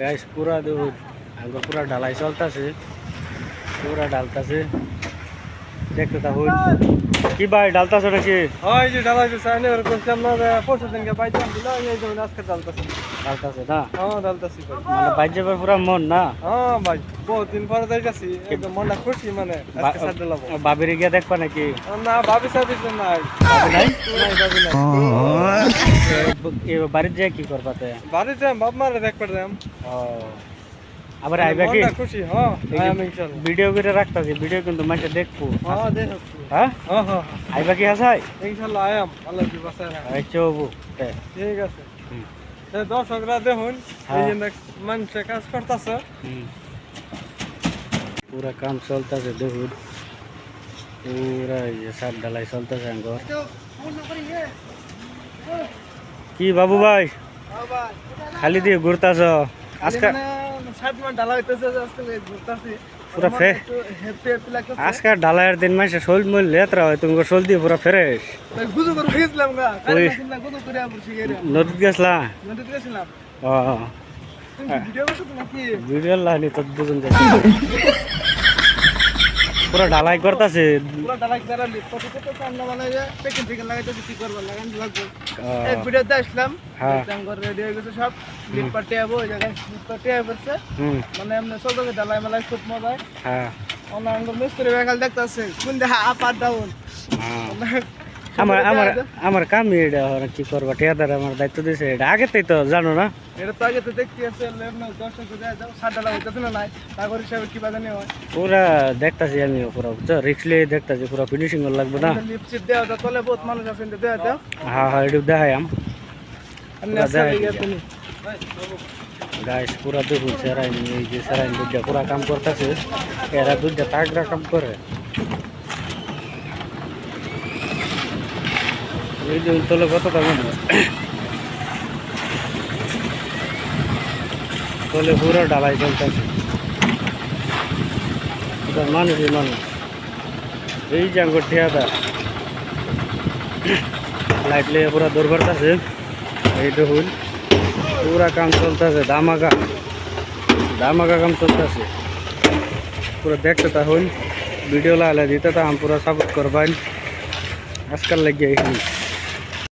Guys পুরা দেখুন আগে পুরা ঢালাই চলতেছে, পুরা ঢালতাছে, দেখতে থাকুন। কি ভাই ঢালতাছো নাকি? হয় যে ঢালাইতে চাইলে ওর করছিলাম না যে পরশু দিনকে বাইতাম দিল এই জন্য আজকে ঢালতাছি। ঢালতাছে না হ্যাঁ ঢালতাছি ভাই। মানে বাইর যাবার পুরা মন না? হ্যাঁ ভাই বহুত দিন পরে যাইতাছি, একদম মনটা খুশি, মানে আজকে সাথ ঢালাবো। বাবির গিয়া দেখবা নাকি? না ভাবি সাবিস নাই, ভাবি নাই? নাই ভাবি নাই। বাড়ির যায় কি করবাতে? বাড়িতে যাম বাপ মারে দেখবার যাম। ও আবার আইবা কি? মনটা খুশি, হ্যাঁ আয়াম ইনশাআল্লাহ। ভিডিও করে রাখতাছি, ভিডিও কিন্তু মানুষ দেখবো। হ্যাঁ দেখছি। হ্যাঁ হ্যাঁ হ্যাঁ আইবা কি আসাই? ইনশাআল্লাহ আয়াম, আল্লাহ কি বাঁচায় রাখে। আচ্ছা বাবু ঠিক আছে। দর্শকরা দেখুন এই যে মানুষে কাজ করতেছে। পুরা কাম চলতেছে দেখুন, পুরা এই যে সার ঢালাই চলতেছে আঙ্গর। কি বাবু ভাই খালি দিয়ে ঘুরতাছ আজকে? পুরা আজকে ঢালাইয়ের দিন মাসে শোল মূল লেতরা হয়, তুমি শোল দিয়ে পুরা ফ্রেশ। নদীত গেছলা? ও ভিডিও লাইনি তো বুঝুন যাচ্ছে। পুরা ঢালাই করতেছে। আমার কাম এটা কি করবা, টিয়াদার আমার দায়িত্ব দিয়েছে, এটা আগে তো জানো না? এটা তো আগে তো দেখতে আছে, পুরা দেখতাছি আমি, পুরা রিক্স লিয়ে দেখতাছি, পুরা ফিনিশিং লাগবে না? হ্যাঁ হ্যাঁ এটা দেখাই গাইস। পুরা দেখুন সেরাইন, এই যে সেরাইন দুধটা পুরা কাম করতেছে, এরা দুধটা তাগড়া কাম করে। এই যে তোলে কতটা মানুষ তোলে, পুরো ঢালাই চলতেছে, মানুষই মানুষ। এই যে আঙ্গুর ঠিয়াদার লাইট লিয়ে পুরা দৌড় করতেছে, এই দেখুন পুরা কাম চলতেছে, ধামাকা ধামাকা কাম চলতেছে। পুরো দেখতে থাকুন, ভিডিও লাগলে দিতে থাকুন, পুরো সাপোর্ট করবেন। আজকাল লাগিয়ে এখানে